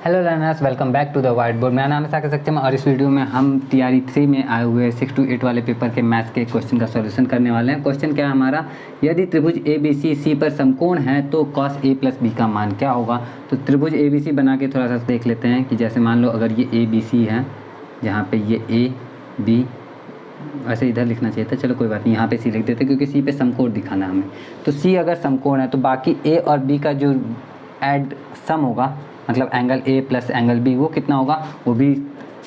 Hello learners, welcome back to the whiteboard. मेरा नाम है साकेत सक्षम और इस वीडियो में हम TRE 3 में आए हुए 6 to 8 वाले पेपर के मैथ्स के क्वेश्चन का सॉल्यूशन करने वाले हैं। क्वेश्चन क्या है हमारा, यदि त्रिभुज ABC C पर समकोण है तो cos A + B का मान क्या होगा। तो त्रिभुज ABC बना के थोड़ा सा देख लेते हैं कि जैसे मान लो अगर ये ABC है, जहाँ पे ये A B, वैसे इधर लिखना चाहिए था, चलो कोई बात नहीं, यहाँ पे C लिख देते क्योंकि C पे समकोण दिखाना है हमें। तो C अगर समकोण है तो बाकी A और B का जो एड सम होगा, मतलब angle A plus angle B वो कितना होगा, वो भी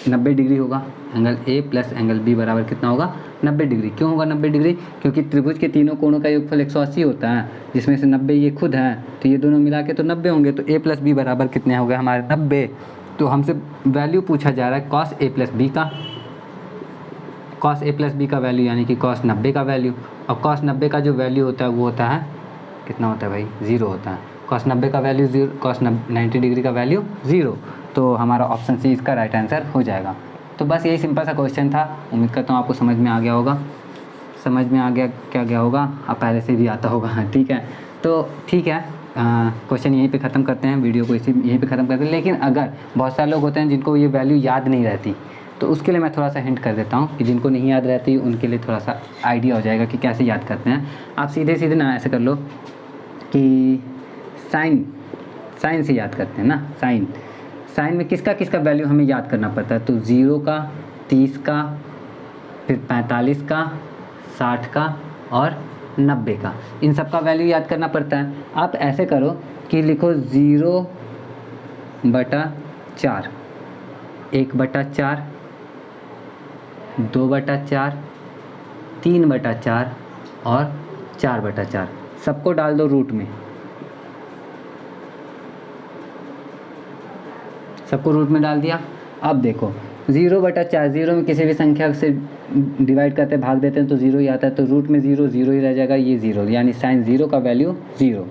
90 डिग्री होगा। Angle A plus angle B बराबर कितना होगा, 90 डिग्री। क्यों होगा 90 डिग्री, क्योंकि त्रिभुज के तीनों कोणों का योगफल 180 होता है, जिसमें से 90 ये खुद है, तो ये दोनों मिला के तो 90 होंगे। तो A प्लस B बराबर कितने हो गए हमारे 90। तो हमसे वैल्यू पूछा जा रहा है cos A प्लस B का, cos A प्लस B का वैल्यू यानी कि cos 90 का वैल्यू। और cos 90 का जो वैल्यू होता है वो होता है कितना होता है भाई, 0 होता है। cos 90 का वैल्यू 0, cos 90 डिग्री का वैल्यू 0। तो हमारा ऑप्शन सी इसका राइट आंसर हो जाएगा। तो बस यही सिंपल सा क्वेश्चन था। उम्मीद करता हूँ आपको समझ में आ गया होगा। समझ में आ गया क्या गया होगा, आप पहले से भी आता होगा। ठीक है, तो ठीक है, क्वेश्चन यहीं पे ख़त्म करते हैं, वीडियो को यहीं पे ख़त्म करते हैं। लेकिन अगर बहुत सारे लोग होते हैं जिनको ये वैल्यू याद नहीं रहती, तो उसके लिए मैं थोड़ा सा हिंट कर देता हूँ कि जिनको नहीं याद रहती उनके लिए थोड़ा सा आइडिया हो जाएगा कि कैसे याद करते हैं। आप सीधे सीधे ना ऐसे कर लो कि साइन से याद करते हैं ना। साइन में किसका किसका वैल्यू हमें याद करना पड़ता है, तो 0 का, 30 का, फिर 45 का, 60 का और 90 का, इन सब का वैल्यू याद करना पड़ता है। आप ऐसे करो कि लिखो 0/4, 1/4, 2/4, 3/4 और 4/4, सबको डाल दो रूट में, सबको रूट में डाल दिया। अब देखो 0/4, 0 में किसी भी संख्या से डिवाइड करते भाग देते हैं तो 0 ही आता है, तो रूट में 0 0 ही रह जाएगा, ये 0, यानी साइन 0 का वैल्यू 0।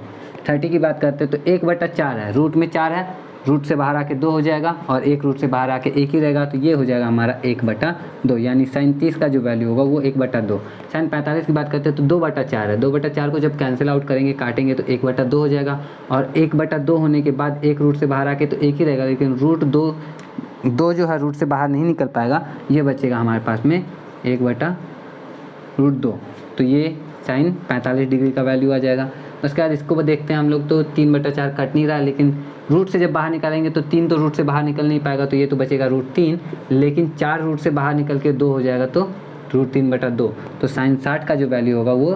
30 की बात करते हैं तो 1/4 है, रूट में 4 है, रूट से बाहर आके 2 हो जाएगा और एक रूट से बाहर आके 1 ही रहेगा, तो ये हो जाएगा हमारा 1/2, यानी साइन 30 का जो वैल्यू होगा वो 1/2। साइन 45 की बात करते हैं तो 2/4 है, 2/4 को जब कैंसिल आउट करेंगे, काटेंगे तो 1/2 हो जाएगा, और 1/2 होने के बाद एक रूट से बाहर आके तो 1 ही रहेगा, लेकिन रूट 2 जो है रूट से बाहर नहीं निकल पाएगा, ये बचेगा हमारे पास में 1/2। तो ये साइन 45 डिग्री का वैल्यू आ जाएगा। उसके बाद इसको देखते हैं हम लोग, तो 3/4 कट नहीं रहा है, लेकिन रूट से जब बाहर निकालेंगे तो 3 तो रूट से बाहर निकल नहीं पाएगा, तो ये तो बचेगा √3, लेकिन 4 रूट से बाहर निकल के 2 हो जाएगा, तो √3/2। तो साइन 60 का जो वैल्यू होगा वो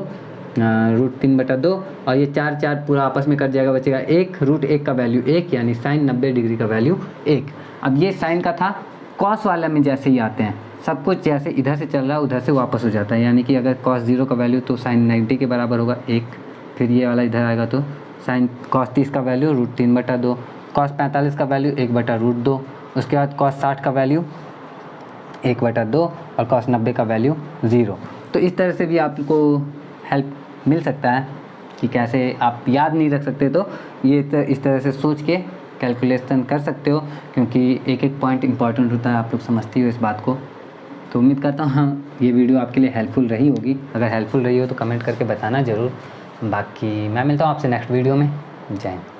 √3/2, और ये 4 पूरा आपस में कट जाएगा, बचेगा 1, √1 का वैल्यू 1, यानी साइन 90 डिग्री का वैल्यू 1। अब ये साइन का था। कॉस वाला में जैसे ही आते हैं, सब कुछ जैसे इधर से चल रहा है उधर से वापस हो जाता है, यानी कि अगर cos 0 का वैल्यू तो साइन 90 के बराबर होगा 1, फिर ये वाला इधर आएगा तो साइन cos 30 का वैल्यू √3/2, cos 45 का वैल्यू 1/√2, उसके बाद cos 60 का वैल्यू 1/2 और cos 90 का वैल्यू 0। तो इस तरह से भी आपको हेल्प मिल सकता है कि कैसे आप याद नहीं रख सकते तो ये इस तरह से सोच के कैलकुलेशन कर सकते हो, क्योंकि एक एक पॉइंट इंपॉर्टेंट होता है, आप लोग समझती हो इस बात को। तो उम्मीद करता हूँ ये वीडियो आपके लिए हेल्पफुल रही होगी। अगर हेल्पफुल रही हो तो कमेंट करके बताना ज़रूर। बाकी मैं मिलता हूँ आपसे नेक्स्ट वीडियो में। जय हिंद।